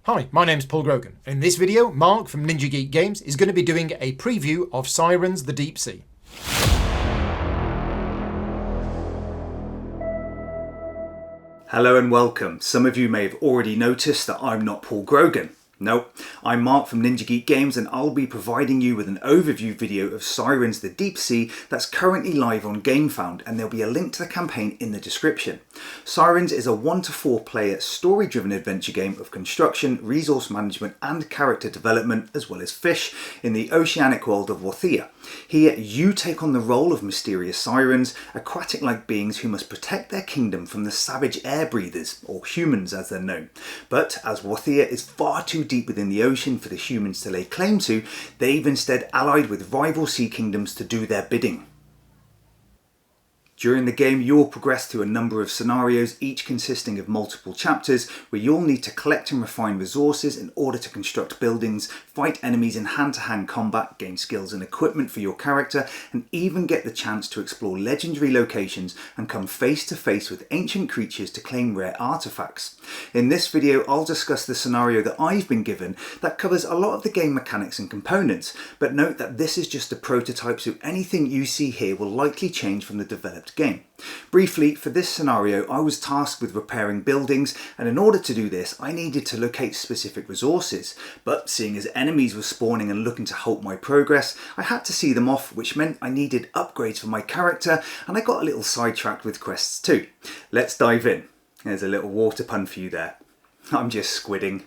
Hi, my name's Paul Grogan. In this video, Mark from Ninja Geek Games is going to be doing a preview of Sirens: The Deep Sea. Hello and welcome. Some of you may have already noticed that I'm not Paul Grogan. No, I'm Mark from Ninja Geek Games and I'll be providing you with an overview video of Sirens: The Deep Sea that's currently live on Gamefound, and there'll be a link to the campaign in the description. Sirens is a 1 to 4 player story-driven adventure game of construction, resource management and character development, as well as fish, in the oceanic world of Warthia. Here you take on the role of mysterious sirens, aquatic-like beings who must protect their kingdom from the savage air breathers, or humans as they're known. But as Warthia is far too deep within the ocean for the humans to lay claim to, they've instead allied with rival sea kingdoms to do their bidding. During the game, you will progress through a number of scenarios, each consisting of multiple chapters, where you'll need to collect and refine resources in order to construct buildings, fight enemies in hand-to-hand combat, gain skills and equipment for your character, and even get the chance to explore legendary locations and come face to face with ancient creatures to claim rare artifacts. In this video, I'll discuss the scenario that I've been given that covers a lot of the game mechanics and components, but note that this is just a prototype, so anything you see here will likely change from the developed game. Briefly, for this scenario I was tasked with repairing buildings, and in order to do this I needed to locate specific resources, but seeing as enemies were spawning and looking to halt my progress, I had to see them off, which meant I needed upgrades for my character, and I got a little sidetracked with quests too. Let's dive in. There's a little water pun for you there. I'm just squidding.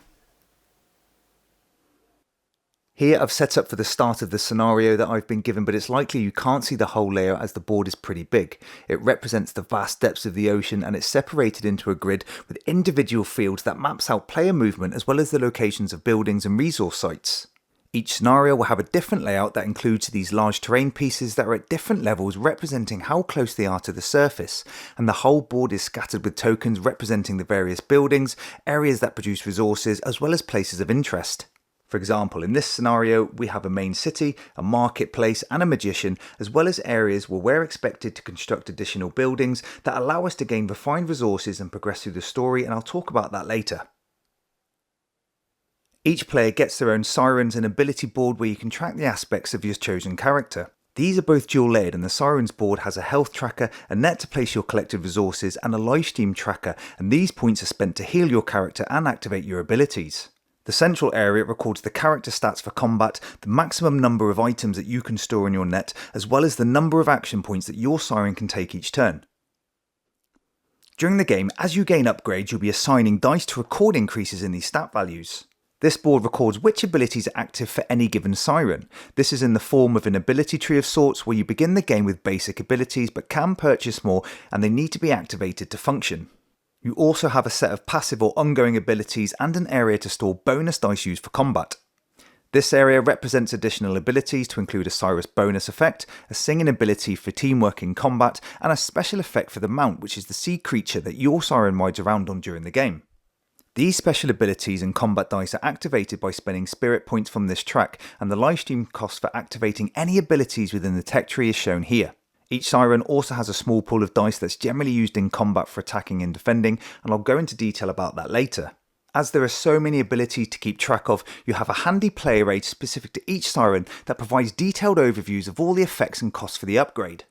Here I've set up for the start of the scenario that I've been given, but it's likely you can't see the whole layout as the board is pretty big. It represents the vast depths of the ocean and it's separated into a grid with individual fields that maps out player movement as well as the locations of buildings and resource sites. Each scenario will have a different layout that includes these large terrain pieces that are at different levels representing how close they are to the surface, and the whole board is scattered with tokens representing the various buildings, areas that produce resources as well as places of interest. For example, in this scenario, we have a main city, a marketplace and a magician, as well as areas where we're expected to construct additional buildings that allow us to gain refined resources and progress through the story, and I'll talk about that later. Each player gets their own Sirens and ability board where you can track the aspects of your chosen character. These are both dual layered, and the Sirens board has a health tracker, a net to place your collected resources and a livestream tracker, and these points are spent to heal your character and activate your abilities. The central area records the character stats for combat, the maximum number of items that you can store in your net, as well as the number of action points that your Siren can take each turn. During the game, as you gain upgrades, you'll be assigning dice to record increases in these stat values. This board records which abilities are active for any given Siren. This is in the form of an ability tree of sorts where you begin the game with basic abilities but can purchase more, and they need to be activated to function. You also have a set of passive or ongoing abilities and an area to store bonus dice used for combat. This area represents additional abilities to include a Cyrus bonus effect, a singing ability for teamwork in combat, and a special effect for the mount, which is the sea creature that your Siren rides around on during the game. These special abilities and combat dice are activated by spending spirit points from this track, and the livestream cost for activating any abilities within the tech tree is shown here. Each Siren also has a small pool of dice that's generally used in combat for attacking and defending, and I'll go into detail about that later. As there are so many abilities to keep track of, you have a handy player aid specific to each Siren that provides detailed overviews of all the effects and costs for the upgrade.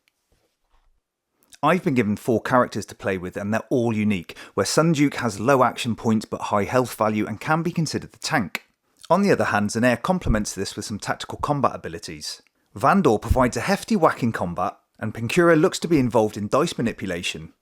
I've been given 4 characters to play with, and they're all unique, where Sunduke has low action points but high health value and can be considered the tank. On the other hand, Zanair complements this with some tactical combat abilities. Vandor provides a hefty whack in combat, and Pinkura looks to be involved in dice manipulation.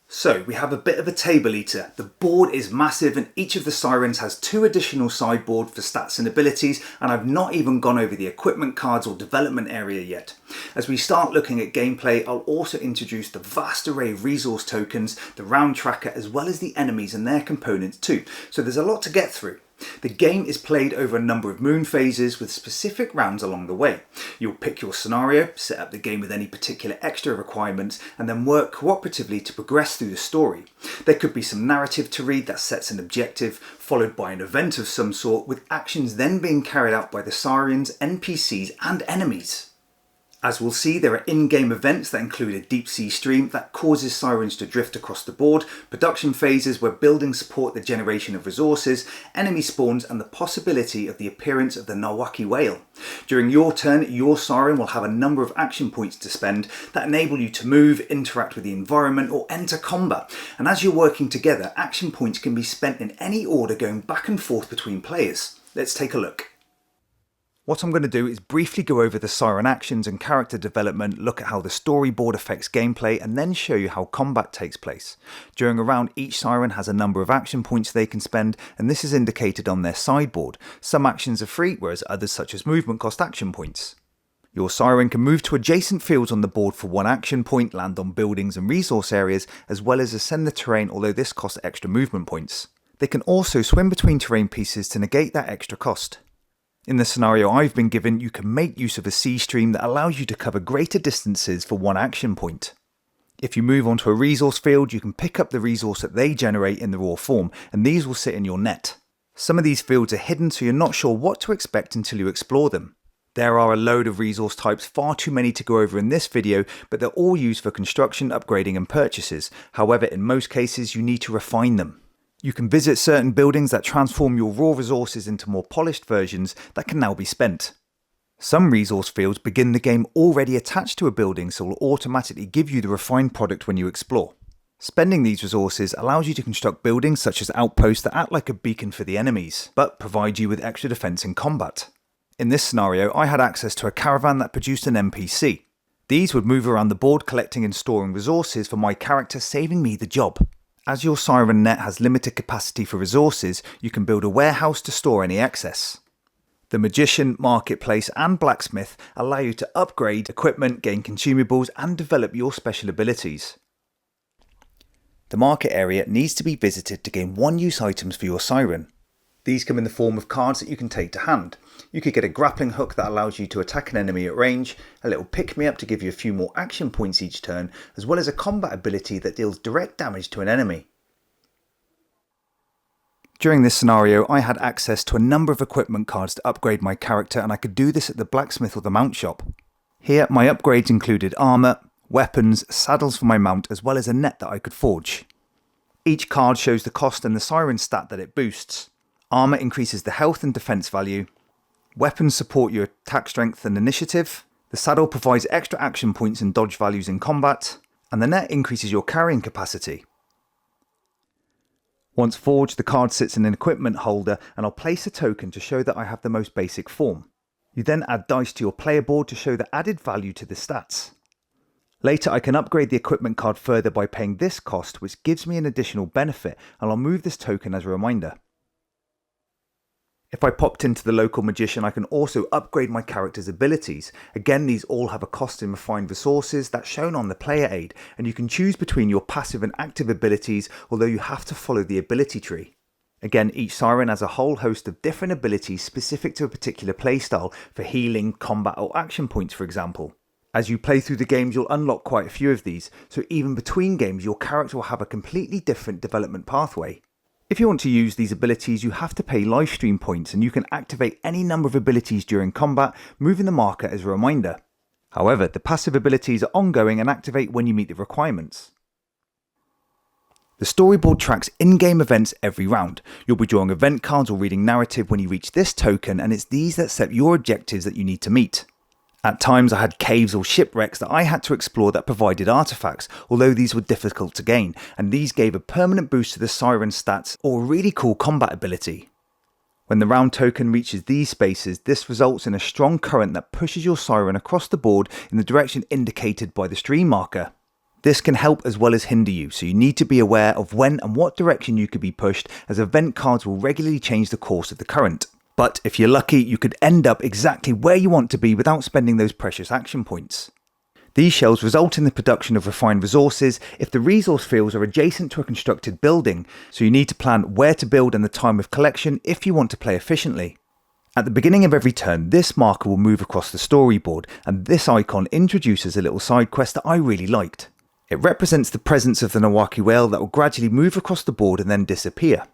So we have a bit of a table eater. The board is massive and each of the Sirens has 2 additional sideboard for stats and abilities, and I've not even gone over the equipment cards or development area yet. As we start looking at gameplay, I'll also introduce the vast array of resource tokens, the round tracker, as well as the enemies and their components too, so there's a lot to get through. The game is played over a number of moon phases with specific rounds along the way. You'll pick your scenario, set up the game with any particular extra requirements, and then work cooperatively to progress through the story. There could be some narrative to read that sets an objective, followed by an event of some sort, with actions then being carried out by the Sirens, NPCs and enemies. As we'll see, there are in-game events that include a deep sea stream that causes sirens to drift across the board, production phases where buildings support the generation of resources, enemy spawns, and the possibility of the appearance of the Nawaki whale. During your turn, your siren will have a number of action points to spend that enable you to move, interact with the environment, or enter combat. And as you're working together, action points can be spent in any order going back and forth between players. Let's take a look. What I'm going to do is briefly go over the siren actions and character development, look at how the storyboard affects gameplay, and then show you how combat takes place. During a round, each siren has a number of action points they can spend, and this is indicated on their sideboard. Some actions are free, whereas others such as movement cost action points. Your siren can move to adjacent fields on the board for 1 action point, land on buildings and resource areas, as well as ascend the terrain, although this costs extra movement points. They can also swim between terrain pieces to negate that extra cost. In the scenario I've been given, you can make use of a sea stream that allows you to cover greater distances for 1 action point. If you move onto a resource field, you can pick up the resource that they generate in the raw form, and these will sit in your net. Some of these fields are hidden, so you're not sure what to expect until you explore them. There are a load of resource types, far too many to go over in this video, but they're all used for construction, upgrading and purchases. However, in most cases you need to refine them. You can visit certain buildings that transform your raw resources into more polished versions that can now be spent. Some resource fields begin the game already attached to a building, so will automatically give you the refined product when you explore. Spending these resources allows you to construct buildings such as outposts that act like a beacon for the enemies, but provide you with extra defense in combat. In this scenario, I had access to a caravan that produced an NPC. These would move around the board collecting and storing resources for my character, saving me the job. As your siren net has limited capacity for resources, you can build a warehouse to store any excess. The magician, marketplace and blacksmith allow you to upgrade equipment, gain consumables and develop your special abilities. The market area needs to be visited to gain 1-use items for your siren. These come in the form of cards that you can take to hand. You could get a grappling hook that allows you to attack an enemy at range, a little pick-me-up to give you a few more action points each turn, as well as a combat ability that deals direct damage to an enemy. During this scenario, I had access to a number of equipment cards to upgrade my character, and I could do this at the blacksmith or the mount shop. Here, my upgrades included armour, weapons, saddles for my mount, as well as a net that I could forge. Each card shows the cost and the siren stat that it boosts. Armour increases the health and defense value. Weapons support your attack strength and initiative. The saddle provides extra action points and dodge values in combat. And the net increases your carrying capacity. Once forged, the card sits in an equipment holder, and I'll place a token to show that I have the most basic form. You then add dice to your player board to show the added value to the stats. Later I can upgrade the equipment card further by paying this cost, which gives me an additional benefit, and I'll move this token as a reminder. If I popped into the local magician, I can also upgrade my character's abilities. Again, these all have a cost in refined resources that's shown on the player aid, and you can choose between your passive and active abilities, although you have to follow the ability tree. Again, each siren has a whole host of different abilities specific to a particular playstyle for healing, combat or action points, for example. As you play through the games, you'll unlock quite a few of these, so even between games your character will have a completely different development pathway. If you want to use these abilities, you have to pay livestream points, and you can activate any number of abilities during combat, moving the marker as a reminder. However, the passive abilities are ongoing and activate when you meet the requirements. The storyboard tracks in-game events every round. You'll be drawing event cards or reading narrative when you reach this token, and it's these that set your objectives that you need to meet. At times I had caves or shipwrecks that I had to explore that provided artifacts, although these were difficult to gain, and these gave a permanent boost to the siren stats or a really cool combat ability. When the round token reaches these spaces, this results in a strong current that pushes your siren across the board in the direction indicated by the stream marker. This can help as well as hinder you, so you need to be aware of when and what direction you could be pushed, as event cards will regularly change the course of the current. But if you're lucky, you could end up exactly where you want to be without spending those precious action points. These shells result in the production of refined resources if the resource fields are adjacent to a constructed building, so you need to plan where to build and the time of collection if you want to play efficiently. At the beginning of every turn, this marker will move across the storyboard, and this icon introduces a little side quest that I really liked. It represents the presence of the Nawaki whale that will gradually move across the board and then disappear.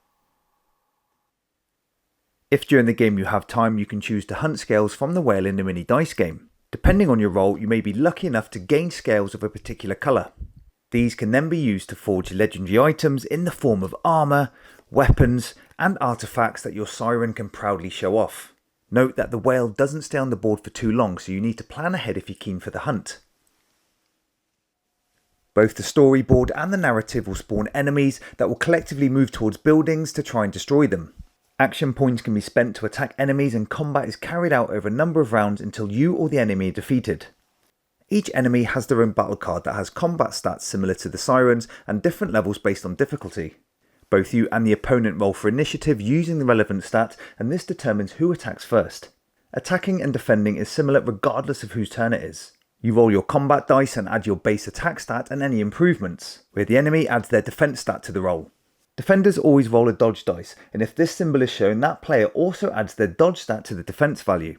If during the game you have time, you can choose to hunt scales from the whale in the mini dice game. Depending on your role, you may be lucky enough to gain scales of a particular colour. These can then be used to forge legendary items in the form of armour, weapons and artefacts that your Siren can proudly show off. Note that the whale doesn't stay on the board for too long, so you need to plan ahead if you're keen for the hunt. Both the storyboard and the narrative will spawn enemies that will collectively move towards buildings to try and destroy them. Action points can be spent to attack enemies and combat is carried out over a number of rounds until you or the enemy are defeated. Each enemy has their own battle card that has combat stats similar to the Sirens and different levels based on difficulty. Both you and the opponent roll for initiative using the relevant stat, and this determines who attacks first. Attacking and defending is similar regardless of whose turn it is. You roll your combat dice and add your base attack stat and any improvements, where the enemy adds their defense stat to the roll. Defenders always roll a dodge dice, and if this symbol is shown, that player also adds their dodge stat to the defense value.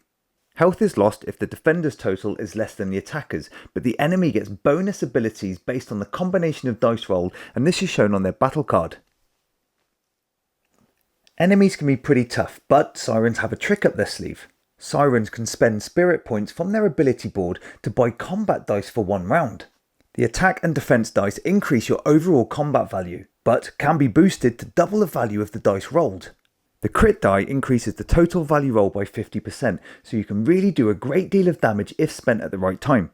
Health is lost if the defender's total is less than the attacker's, but the enemy gets bonus abilities based on the combination of dice rolled, and this is shown on their battle card. Enemies can be pretty tough, but Sirens have a trick up their sleeve. Sirens can spend spirit points from their ability board to buy combat dice for one round. The attack and defense dice increase your overall combat value, but can be boosted to double the value of the dice rolled. The crit die increases the total value roll by 50%, so you can really do a great deal of damage if spent at the right time.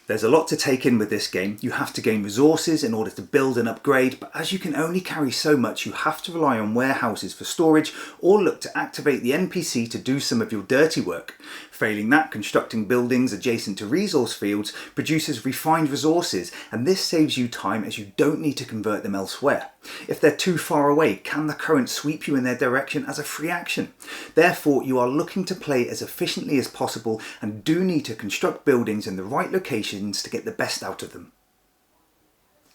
There's a lot to take in with this game. You have to gain resources in order to build and upgrade, but as you can only carry so much, you have to rely on warehouses for storage or look to activate the NPC to do some of your dirty work. Failing that, constructing buildings adjacent to resource fields produces refined resources, and this saves you time as you don't need to convert them elsewhere. If they're too far away, can the current sweep you in their direction as a free action? Therefore, you are looking to play as efficiently as possible and do need to construct buildings in the right locations to get the best out of them.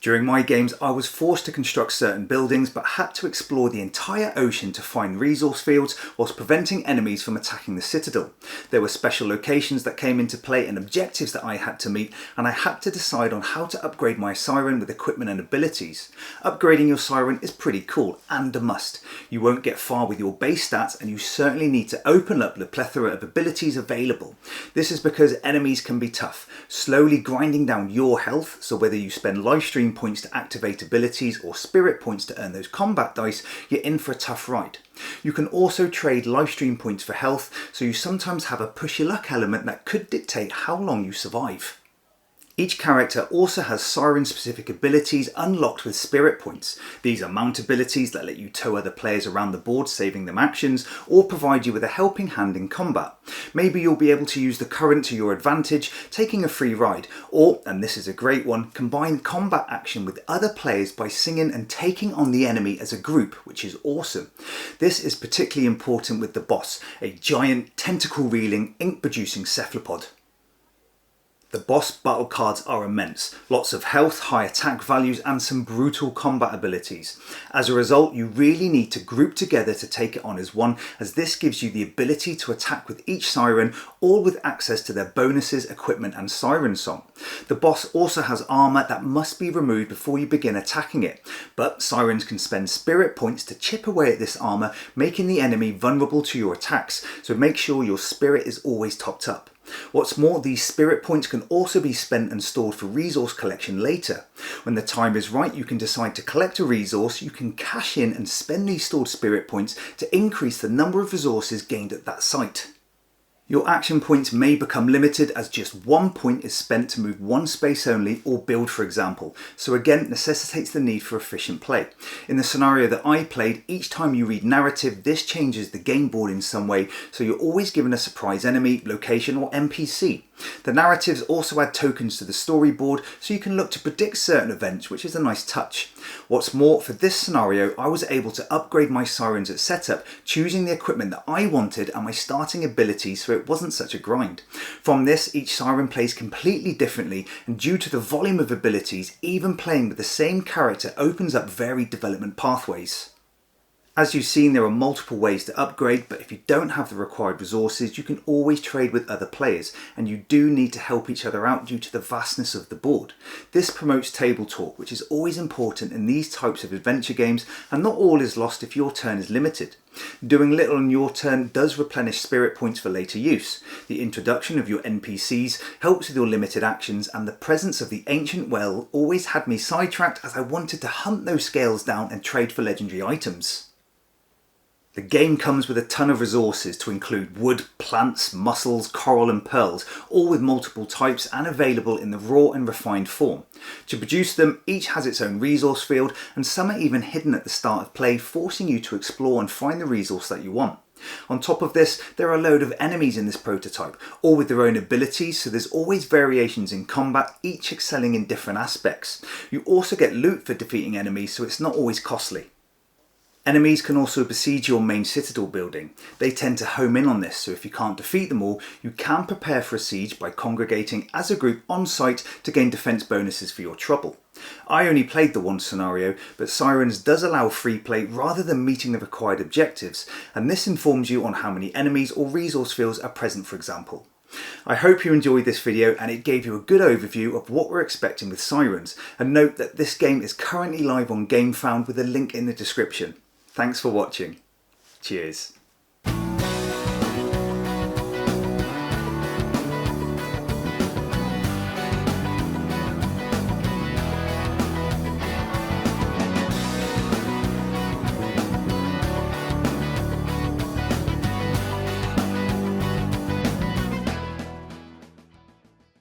During my games, I was forced to construct certain buildings but had to explore the entire ocean to find resource fields whilst preventing enemies from attacking the citadel. There were special locations that came into play and objectives that I had to meet, and I had to decide on how to upgrade my Siren with equipment and abilities. Upgrading your Siren is pretty cool and a must. You won't get far with your base stats, and you certainly need to open up the plethora of abilities available. This is because enemies can be tough, slowly grinding down your health, so whether you spend livestream points to activate abilities or spirit points to earn those combat dice, you're in for a tough ride. You can also trade livestream points for health, so you sometimes have a push your luck element that could dictate how long you survive. Each character also has Siren specific abilities unlocked with spirit points. These are mount abilities that let you tow other players around the board, saving them actions, or provide you with a helping hand in combat. Maybe you'll be able to use the current to your advantage, taking a free ride, or, and this is a great one, combine combat action with other players by singing and taking on the enemy as a group, which is awesome. This is particularly important with the boss, a giant tentacle-reeling, ink-producing cephalopod. The boss battle cards are immense, lots of health, high attack values and some brutal combat abilities. As a result, you really need to group together to take it on as one, as this gives you the ability to attack with each Siren, all with access to their bonuses, equipment and Siren song. The boss also has armour that must be removed before you begin attacking it, but Sirens can spend spirit points to chip away at this armour, making the enemy vulnerable to your attacks, so make sure your spirit is always topped up. What's more, these spirit points can also be spent and stored for resource collection later. When the time is right, you can decide to collect a resource, you can cash in and spend these stored spirit points to increase the number of resources gained at that site. Your action points may become limited as just one point is spent to move one space only or build, for example, so again necessitates the need for efficient play. In the scenario that I played, each time you read narrative, this changes the game board in some way, so you're always given a surprise enemy, location or NPC. The narratives also add tokens to the storyboard, so you can look to predict certain events, which is a nice touch. What's more, for this scenario, I was able to upgrade my Sirens at setup, choosing the equipment that I wanted and my starting abilities, so it wasn't such a grind. From this, each Siren plays completely differently, and due to the volume of abilities, even playing with the same character opens up varied development pathways. As you've seen, there are multiple ways to upgrade, but if you don't have the required resources, you can always trade with other players, and you do need to help each other out due to the vastness of the board. This promotes table talk, which is always important in these types of adventure games, and not all is lost if your turn is limited. Doing little on your turn does replenish spirit points for later use. The introduction of your NPCs helps with your limited actions, and the presence of the ancient well always had me sidetracked as I wanted to hunt those scales down and trade for legendary items. The game comes with a ton of resources to include wood, plants, mussels, coral and pearls, all with multiple types and available in the raw and refined form. To produce them, each has its own resource field, and some are even hidden at the start of play, forcing you to explore and find the resource that you want. On top of this, there are a load of enemies in this prototype, all with their own abilities, so there's always variations in combat, each excelling in different aspects. You also get loot for defeating enemies, so it's not always costly. Enemies can also besiege your main citadel building. They tend to home in on this, so if you can't defeat them all, you can prepare for a siege by congregating as a group on site to gain defense bonuses for your trouble. I only played the one scenario, but Sirens does allow free play rather than meeting the required objectives, and this informs you on how many enemies or resource fields are present, for example. I hope you enjoyed this video and it gave you a good overview of what we're expecting with Sirens, and note that this game is currently live on Gamefound with a link in the description. Thanks for watching. Cheers.